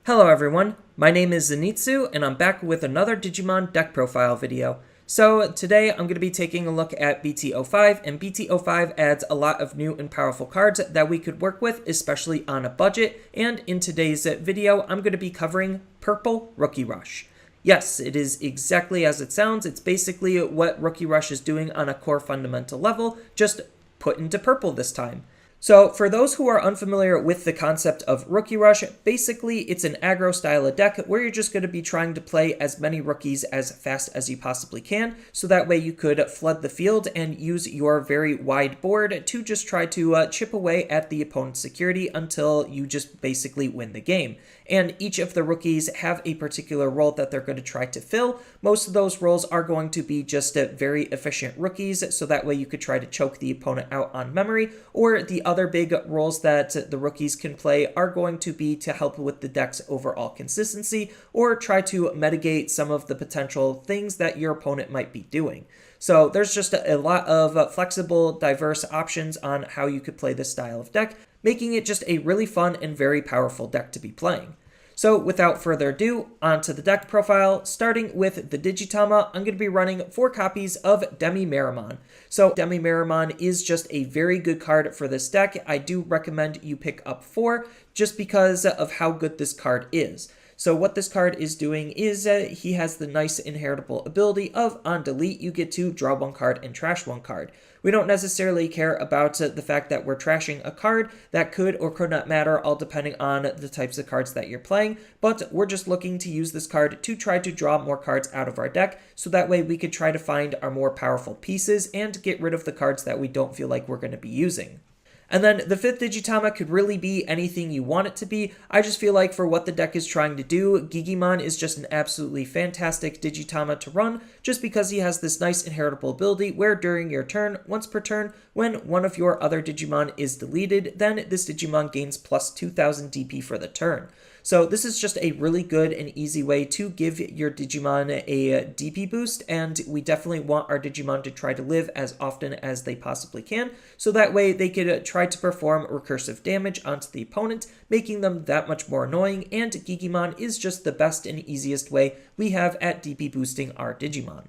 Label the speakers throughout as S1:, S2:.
S1: Hello everyone, my name is Zenitsu and I'm back with another Digimon deck profile video. So today I'm going to be taking a look at BT05, and BT05 adds a lot of new and powerful cards that we could work with, especially on a budget, and in today's video I'm going to be covering Purple Rookie Rush. Yes, it is exactly as it sounds. It's basically what Rookie Rush is doing on a core fundamental level, just put into purple this time. So for those who are unfamiliar with the concept of Rookie Rush, basically it's an aggro style of deck where you're just going to be trying to play as many rookies as fast as you possibly can, so that way you could flood the field and use your very wide board to just try to chip away at the opponent's security until you just basically win the game. And each of the rookies have a particular role that they're going to try to fill. Most of those roles are going to be just very efficient rookies, so that way you could try to choke the opponent out on memory, or the other big roles that the rookies can play are going to be to help with the deck's overall consistency, or try to mitigate some of the potential things that your opponent might be doing. So there's just a lot of flexible, diverse options on how you could play this style of deck, making it just a really fun and very powerful deck to be playing. So without further ado, onto the deck profile. Starting with the Digitama, I'm going to be running 4 copies of DemiMeramon. So DemiMeramon is just a very good card for this deck. I do recommend you pick up 4 just because of how good this card is. So what this card is doing is he has the nice inheritable ability of on delete you get to draw 1 card and trash 1 card. We don't necessarily care about the fact that we're trashing a card. That could or could not matter, all depending on the types of cards that you're playing, but we're just looking to use this card to try to draw more cards out of our deck, so that way we could try to find our more powerful pieces and get rid of the cards that we don't feel like we're going to be using. And then the 5th Digitama could really be anything you want it to be. I just feel like for what the deck is trying to do, Gigimon is just an absolutely fantastic Digitama to run, just because he has this nice inheritable ability where during your turn, once per turn, when one of your other Digimon is deleted, then this Digimon gains plus 2000 DP for the turn. So this is just a really good and easy way to give your Digimon a DP boost, and we definitely want our Digimon to try to live as often as they possibly can, so that way they could try to perform recursive damage onto the opponent, making them that much more annoying, and Gigimon is just the best and easiest way we have at DP boosting our Digimon.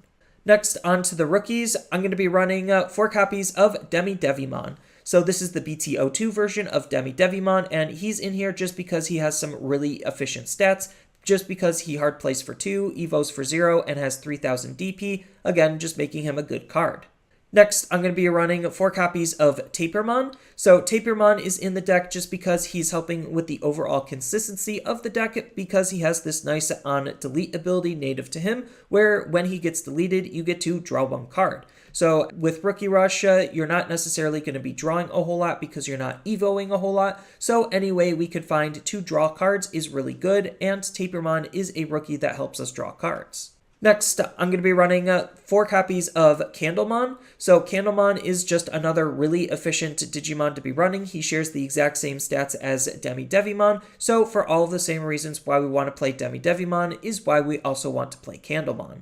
S1: Next, on to the rookies, I'm going to be running 4 copies of DemiDevimon. So this is the BT02 version of DemiDevimon, and he's in here just because he has some really efficient stats, just because he hard plays for 2, evos for 0, and has 3000 DP, again, just making him a good card. Next, I'm going to be running 4 copies of Tapirmon. So Tapirmon is in the deck just because he's helping with the overall consistency of the deck, because he has this nice on delete ability native to him, where when he gets deleted, you get to draw 1 card. So with Rookie Rush, you're not necessarily going to be drawing a whole lot because you're not evoing a whole lot. So any way we could find to draw cards is really good, and Tapirmon is a rookie that helps us draw cards. Next, I'm going to be running 4 copies of Candlemon. So Candlemon is just another really efficient Digimon to be running. He shares the exact same stats as DemiDevimon. So for all of the same reasons why we want to play DemiDevimon is why we also want to play Candlemon.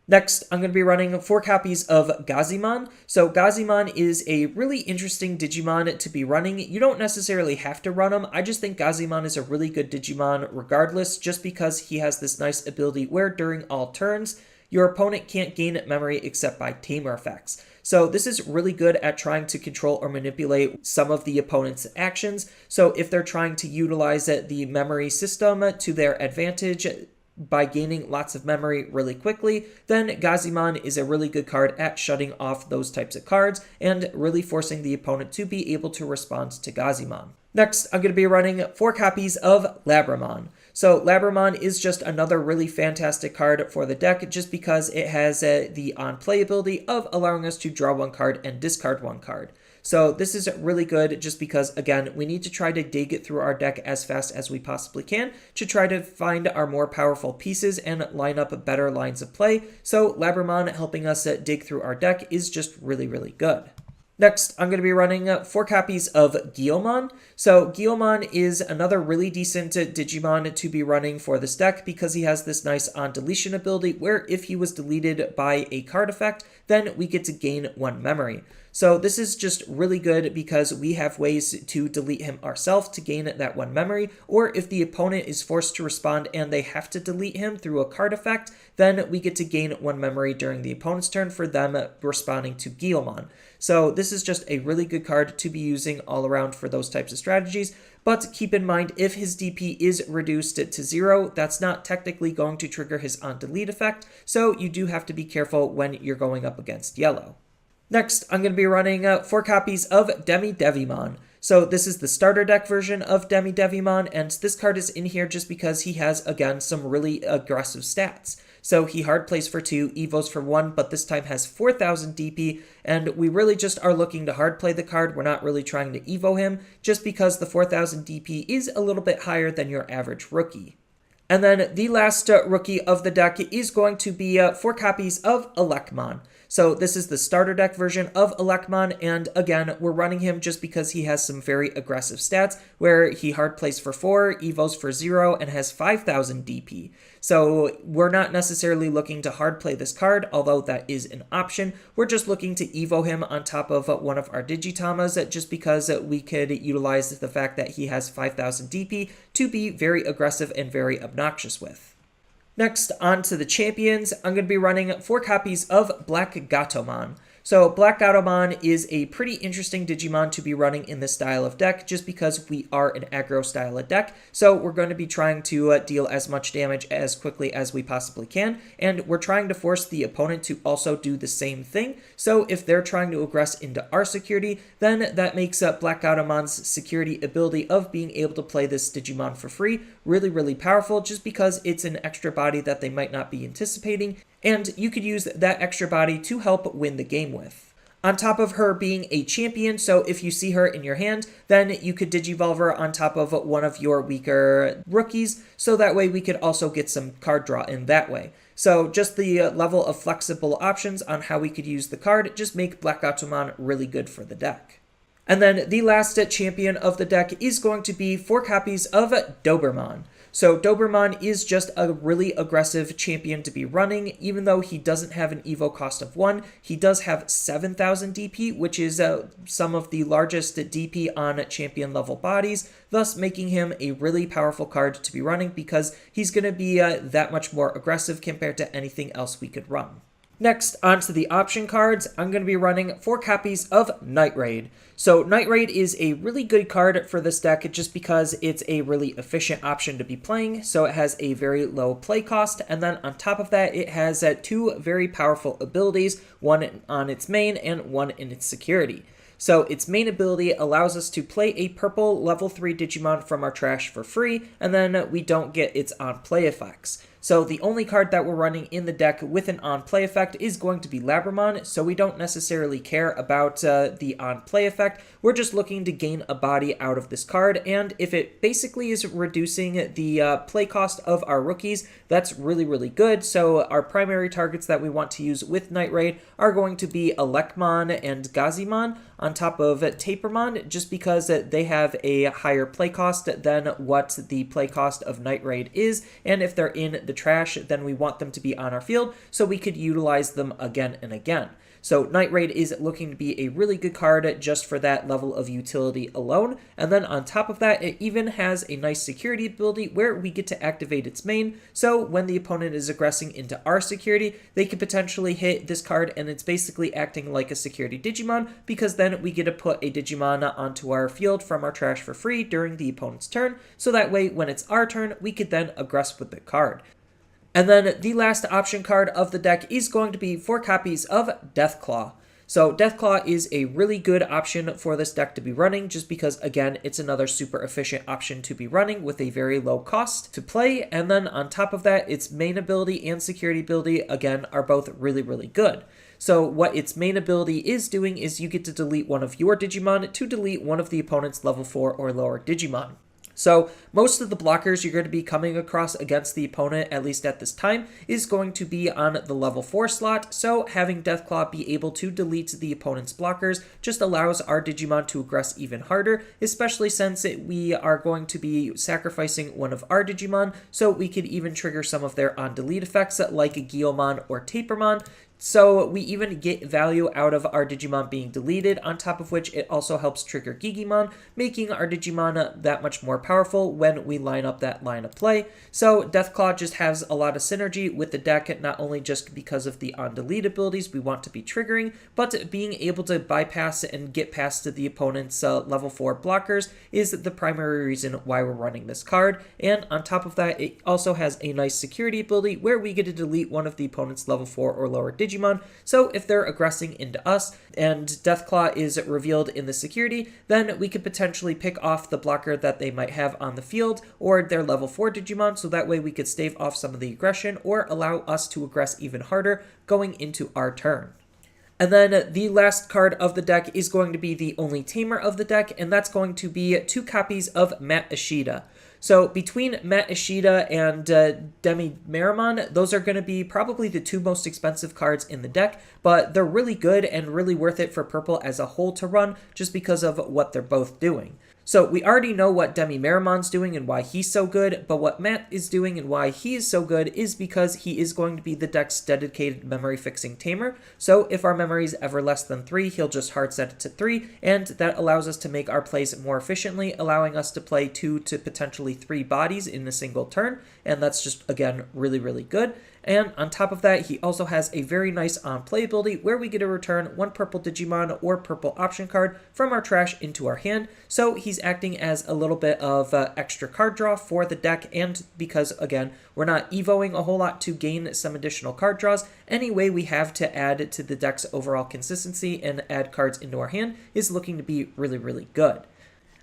S1: Next, I'm going to be running 4 copies of Gazimon. So Gazimon is a really interesting Digimon to be running. You don't necessarily have to run him. I just think Gazimon is a really good Digimon regardless, just because he has this nice ability where during all turns, your opponent can't gain memory except by tamer effects. So this is really good at trying to control or manipulate some of the opponent's actions. So if they're trying to utilize the memory system to their advantage, by gaining lots of memory really quickly, then Gazimon is a really good card at shutting off those types of cards and really forcing the opponent to be able to respond to Gazimon. Next, I'm going to be running 4 copies of Labramon. So Labramon is just another really fantastic card for the deck, just because it has the on-play ability of allowing us to draw 1 card and discard 1 card. So this is really good just because, again, we need to try to dig through our deck as fast as we possibly can to try to find our more powerful pieces and line up better lines of play. So Labramon helping us dig through our deck is just really, really good. Next, I'm going to be running 4 copies of Guilmon. So Guilmon is another really decent Digimon to be running for this deck because he has this nice on deletion ability where if he was deleted by a card effect, then we get to gain 1 memory. So this is just really good because we have ways to delete him ourselves to gain that 1 memory, or if the opponent is forced to respond and they have to delete him through a card effect, then we get to gain 1 memory during the opponent's turn for them responding to Guilmon. So this is just a really good card to be using all around for those types of strategies, but keep in mind if his DP is reduced to 0, that's not technically going to trigger his on delete effect, so you do have to be careful when you're going up against yellow. Next, I'm going to be running 4 copies of DemiDevimon. So this is the starter deck version of DemiDevimon, and this card is in here just because he has, again, some really aggressive stats. So he hard plays for 2, evos for 1, but this time has 4,000 DP, and we really just are looking to hard play the card. We're not really trying to evo him, just because the 4,000 DP is a little bit higher than your average rookie. And then the last rookie of the deck is going to be 4 copies of Labramon. So this is the starter deck version of Labramon, and again, we're running him just because he has some very aggressive stats, where he hard plays for 4, evos for 0, and has 5,000 DP. So we're not necessarily looking to hard play this card, although that is an option. We're just looking to evo him on top of one of our Digitamas, just because we could utilize the fact that he has 5,000 DP to be very aggressive and very obnoxious with. Next, on to the champions, I'm going to be running 4 copies of BlackGatomon. So BlackGatomon is a pretty interesting Digimon to be running in this style of deck, just because we are an aggro style of deck, so we're going to be trying to deal as much damage as quickly as we possibly can, and we're trying to force the opponent to also do the same thing. So if they're trying to aggress into our security, then that makes BlackGatomon's security ability of being able to play this Digimon for free really, really powerful, just because it's an extra body that they might not be anticipating, and you could use that extra body to help win the game with. On top of her being a champion, so if you see her in your hand, then you could Digivolve her on top of one of your weaker rookies, so that way we could also get some card draw in that way. So just the level of flexible options on how we could use the card just make BlackGatomon really good for the deck. And then the last champion of the deck is going to be 4 copies of Dobermon. So Dobermon is just a really aggressive champion to be running. Even though he doesn't have an evo cost of 1, he does have 7,000 DP, which is some of the largest DP on champion level bodies, thus making him a really powerful card to be running because he's going to be that much more aggressive compared to anything else we could run. Next, onto the option cards, I'm going to be running 4 copies of Night Raid. So Night Raid is a really good card for this deck just because it's a really efficient option to be playing, so it has a very low play cost, and then on top of that it has 2 very powerful abilities, one on its main and one in its security. So its main ability allows us to play a purple level 3 Digimon from our trash for free, and then we don't get its on-play effects. So the only card that we're running in the deck with an on-play effect is going to be Labramon, so we don't necessarily care about the on-play effect. We're just looking to gain a body out of this card, and if it basically is reducing the play cost of our rookies, that's really, really good. So our primary targets that we want to use with Night Raid are going to be Elecmon and Gazimon, on top of Tapirmon, just because they have a higher play cost than what the play cost of Night Raid is, and if they're in the trash, then we want them to be on our field, so we could utilize them again and again. So Night Raid is looking to be a really good card just for that level of utility alone, and then on top of that, it even has a nice security ability where we get to activate its main, so when the opponent is aggressing into our security, they could potentially hit this card, and it's basically acting like a security Digimon, because then we get to put a Digimon onto our field from our trash for free during the opponent's turn, so that way when it's our turn, we could then aggress with the card. And then the last option card of the deck is going to be 4 copies of Deathclaw. So Deathclaw is a really good option for this deck to be running just because, again, it's another super efficient option to be running with a very low cost to play. And then on top of that, its main ability and security ability, again, are both really, really good. So what its main ability is doing is you get to delete one of your Digimon to delete one of the opponent's level 4 or lower Digimon. So most of the blockers you're going to be coming across against the opponent, at least at this time, is going to be on the level 4 slot, so having Deathclaw be able to delete the opponent's blockers just allows our Digimon to aggress even harder, especially since we are going to be sacrificing one of our Digimon, so we could even trigger some of their on-delete effects like Guilmon or Tapirmon, So we even get value out of our Digimon being deleted, on top of which it also helps trigger Gigimon, making our Digimon that much more powerful when we line up that line of play. So Deathclaw just has a lot of synergy with the deck, not only just because of the on-delete abilities we want to be triggering, but being able to bypass and get past the opponent's level 4 blockers is the primary reason why we're running this card. And on top of that, it also has a nice security ability where we get to delete one of the opponent's level 4 or lower Digimon. So if they're aggressing into us and Deathclaw is revealed in the security, then we could potentially pick off the blocker that they might have on the field or their level 4 Digimon, so that way we could stave off some of the aggression or allow us to aggress even harder going into our turn. And then the last card of the deck is going to be the only tamer of the deck, and that's going to be 2 copies of Mattishida. So between Mattishida and DemiMeramon, those are going to be probably the 2 most expensive cards in the deck, but they're really good and really worth it for purple as a whole to run just because of what they're both doing. So we already know what DemiMeramon's doing and why he's so good, but what Matt is doing and why he is so good is because he is going to be the deck's dedicated memory fixing tamer. So if our memory is ever less than 3, he'll just hard set it to 3, and that allows us to make our plays more efficiently, allowing us to play 2 to potentially 3 bodies in a single turn, and that's just, again, really, really good. And on top of that, he also has a very nice on-play ability where we get to return 1 purple Digimon or purple option card from our trash into our hand. So he's acting as a little bit of extra card draw for the deck, and because, again, we're not evoing a whole lot to gain some additional card draws, any way we have to add to the deck's overall consistency and add cards into our hand is looking to be really, really good.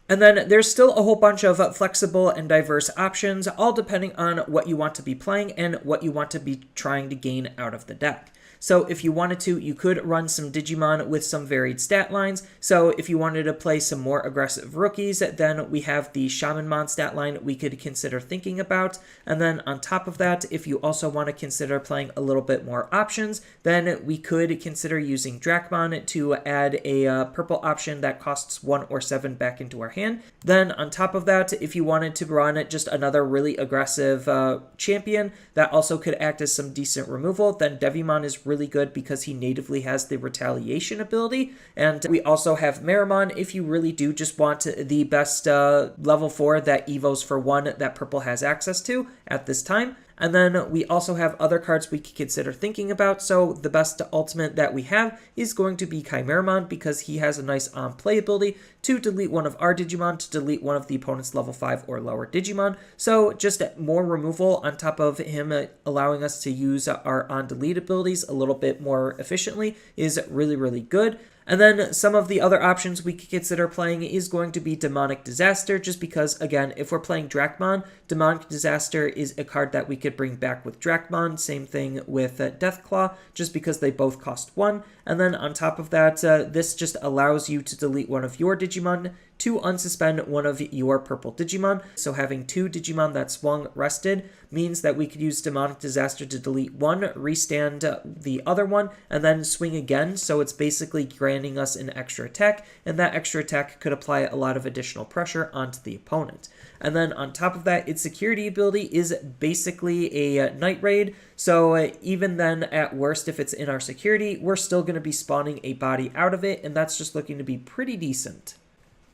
S1: And then there's still a whole bunch of flexible and diverse options, all depending on what you want to be playing and what you want to be trying to gain out of the deck. So if you wanted to, you could run some Digimon with some varied stat lines. So if you wanted to play some more aggressive rookies, then we have the Shamanmon stat line we could consider thinking about. And then on top of that, if you also want to consider playing a little bit more options, then we could consider using Drakmon to add a purple option that costs 1 or 7 back into our hand. Then on top of that, if you wanted to run just another really aggressive champion that also could act as some decent removal, then Devimon is really good because he natively has the retaliation ability. And we also have Meramon if you really do just want the best level 4 that evos for 1 that purple has access to at this time. And then we also have other cards we could consider thinking about. So the best ultimate that we have is going to be Chimeramon because he has a nice on-play ability to delete one of our Digimon, to delete one of the opponent's level 5 or lower Digimon. So just more removal on top of him allowing us to use our on-delete abilities a little bit more efficiently is really, really good. And then some of the other options we could consider playing is going to be Demonic Disaster, just because, again, if we're playing Drakmon, Demonic Disaster is a card that we could bring back with Drakmon. Same thing with Deathclaw, just because they both cost 1. And then on top of that, this just allows you to delete one of your Digimon to unsuspend one of your purple Digimon. So having 2 Digimon that swung rested means that we could use Demonic Disaster to delete one, restand the other one, and then swing again. So it's basically granting us an extra attack, and that extra attack could apply a lot of additional pressure onto the opponent. And then on top of that, its security ability is basically a Night Raid. So even then, at worst, if it's in our security, we're still going to be spawning a body out of it, and that's just looking to be pretty decent.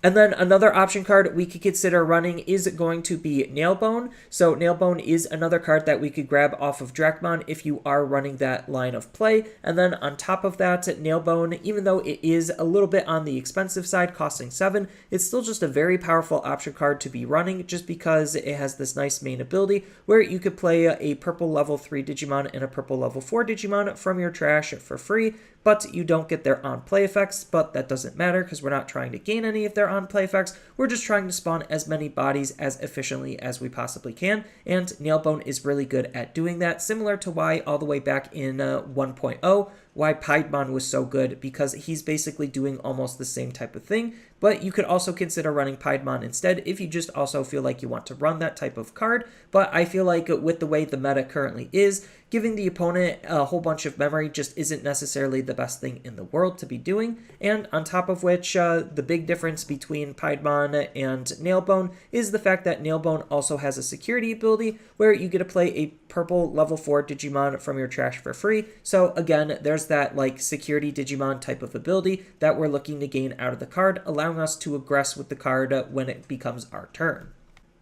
S1: And then another option card we could consider running is going to be Nailbone. So Nailbone is another card that we could grab off of Drakmon if you are running that line of play. And then on top of that, Nailbone, even though it is a little bit on the expensive side, costing 7, it's still just a very powerful option card to be running just because it has this nice main ability where you could play a purple level 3 Digimon and a purple level 4 Digimon from your trash for free, but you don't get their on-play effects, but that doesn't matter because we're not trying to gain any of their on-play effects. We're just trying to spawn as many bodies as efficiently as we possibly can, and Nailbone is really good at doing that, similar to why all the way back in 1.0, why Piedmon was so good, because he's basically doing almost the same type of thing. But you could also consider running Piedmon instead if you just also feel like you want to run that type of card. But I feel like with the way the meta currently is, giving the opponent a whole bunch of memory just isn't necessarily the best thing in the world to be doing. And on top of which, the big difference between Piedmon and Nailbone is the fact that Nailbone also has a security ability where you get to play a purple level 4 Digimon from your trash for free. So again, there's that like security Digimon type of ability that we're looking to gain out of the card, allowing us to aggress with the card when it becomes our turn.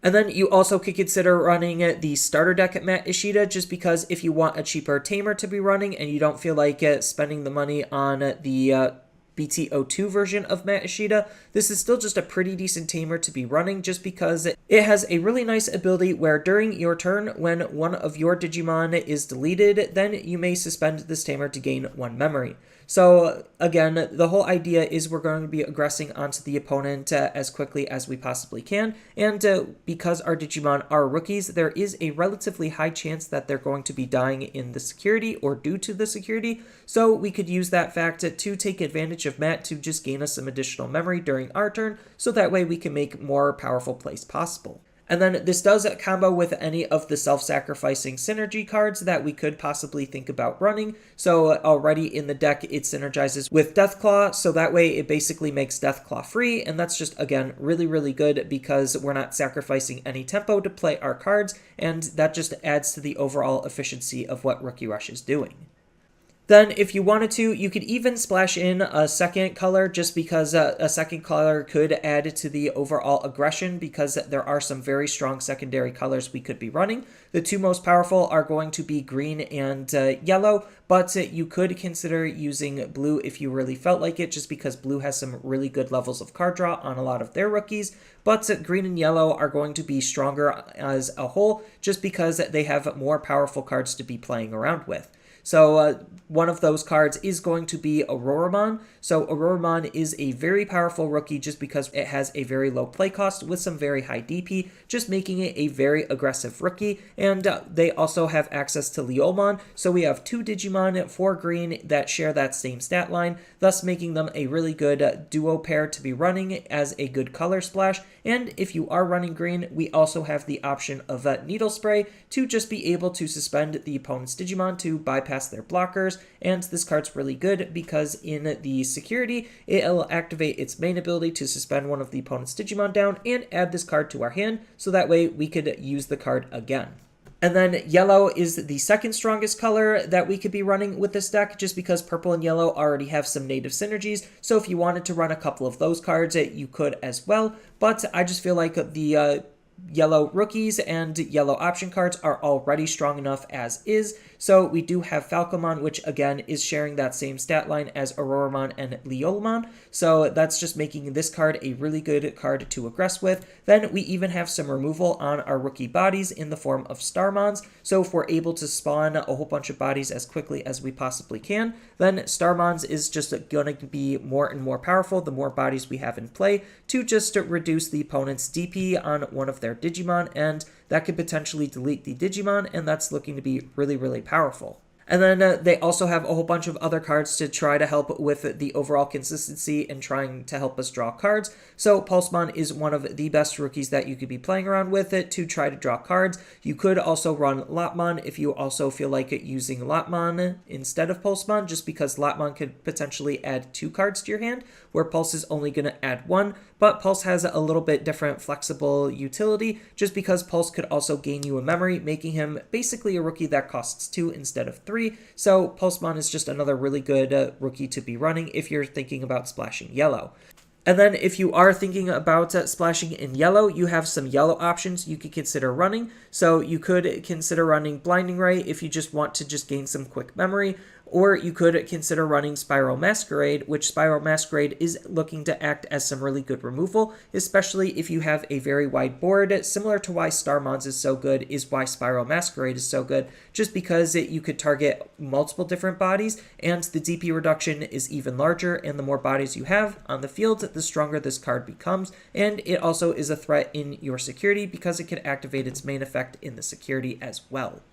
S1: And then you also could consider running the starter deck at Mattishida, just because if you want a cheaper tamer to be running and you don't feel like spending the money on the BT02 version of Mattishida, this is still just a pretty decent tamer to be running, just because it has a really nice ability where during your turn, when one of your Digimon is deleted, then you may suspend this tamer to gain 1 memory. So again, the whole idea is we're going to be aggressing onto the opponent as quickly as we possibly can, and because our Digimon are rookies, there is a relatively high chance that they're going to be dying in the security or due to the security, so we could use that fact to take advantage of Matt to just gain us some additional memory during our turn, so that way we can make more powerful plays possible. And then this does combo with any of the self-sacrificing synergy cards that we could possibly think about running. So already in the deck, it synergizes with Deathclaw, so that way it basically makes Deathclaw free, and that's just, again, really, really good because we're not sacrificing any tempo to play our cards, and that just adds to the overall efficiency of what Rookie Rush is doing. Then, if you wanted to, you could even splash in a second color, just because a second color could add to the overall aggression, because there are some very strong secondary colors we could be running. The 2 most powerful are going to be green and yellow, but you could consider using blue if you really felt like it, just because blue has some really good levels of card draw on a lot of their rookies. But green and yellow are going to be stronger as a whole, just because they have more powerful cards to be playing around with. So one of those cards is going to be Auroramon. So Auroramon is a very powerful rookie just because it has a very low play cost with some very high DP, just making it a very aggressive rookie. And they also have access to Leomon, so we have 2 Digimon for green that share that same stat line, thus making them a really good duo pair to be running as a good color splash. And if you are running green, we also have the option of Needle Spray to just be able to suspend the opponent's Digimon to bypass their blockers, and this card's really good because in the security, it'll activate its main ability to suspend one of the opponent's Digimon down and add this card to our hand, so that way we could use the card again. And then yellow is the second strongest color that we could be running with this deck, just because purple and yellow already have some native synergies, so if you wanted to run a couple of those cards, you could as well, but I just feel like the yellow rookies and yellow option cards are already strong enough as is. So we do have Falcomon, which again is sharing that same stat line as Auroramon and Leomon. So that's just making this card a really good card to aggress with. Then we even have some removal on our rookie bodies in the form of Starmons. So if we're able to spawn a whole bunch of bodies as quickly as we possibly can, then Starmons is just going to be more and more powerful the more bodies we have in play to just reduce the opponent's DP on one of their Digimon, and that could potentially delete the Digimon, and that's looking to be really, really powerful. And then they also have a whole bunch of other cards to try to help with the overall consistency and trying to help us draw cards. So Pulsemon is one of the best rookies that you could be playing around with it to try to draw cards. You could also run Lopmon if you also feel like using Lopmon instead of Pulsemon, just because Lopmon could potentially add 2 cards to your hand, where Pulse is only going to add 1. But Pulse has a little bit different flexible utility, just because Pulse could also gain you a memory, making him basically a rookie that costs 2 instead of 3. So Pulsemon is just another really good rookie to be running if you're thinking about splashing yellow. And then if you are thinking about splashing in yellow, you have some yellow options you could consider running. So you could consider running Blinding Ray if you just want to just gain some quick memory, or you could consider running Spiral Masquerade, which Spiral Masquerade is looking to act as some really good removal, especially if you have a very wide board. Similar to why Starmons is so good is why Spiral Masquerade is so good, just because you could target multiple different bodies, and the DP reduction is even larger, and the more bodies you have on the field, the stronger this card becomes, and it also is a threat in your security because it can activate its main effect in the security as well.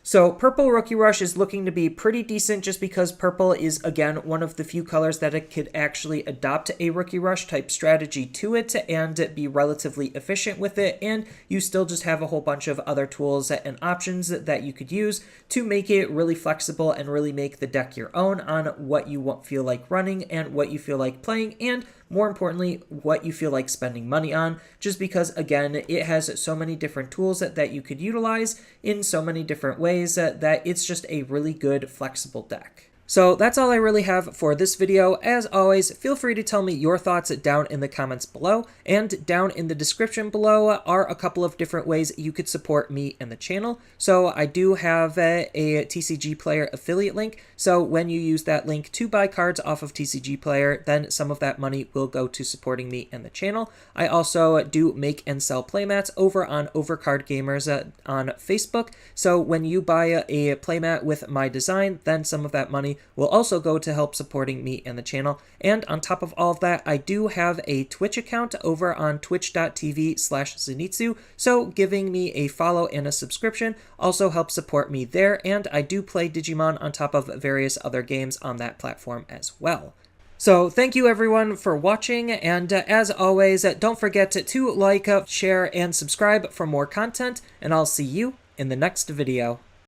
S1: So Purple Rookie Rush is looking to be pretty decent just because purple is, again, one of the few colors that it could actually adopt a Rookie Rush type strategy to it and be relatively efficient with it, and you still just have a whole bunch of other tools and options that you could use to make it really flexible and really make the deck your own on what you feel like running and what you feel like playing, and more importantly, what you feel like spending money on, just because, again, it has so many different tools that you could utilize in so many different ways that it's just a really good, flexible deck. So that's all I really have for this video. As always, feel free to tell me your thoughts down in the comments below, and down in the description below are a couple of different ways you could support me and the channel. So I do have a TCG Player affiliate link, so when you use that link to buy cards off of TCG Player, then some of that money will go to supporting me and the channel. I also do make and sell playmats over on Overcard Gamers on Facebook, so when you buy a playmat with my design, then some of that money will also go to help supporting me and the channel. And on top of all of that, I do have a Twitch account over on twitch.tv/Zenitsu, so giving me a follow and a subscription also helps support me there, and I do play Digimon on top of various other games on that platform as well. So thank you everyone for watching, and as always, don't forget to like, share, and subscribe for more content, and I'll see you in the next video.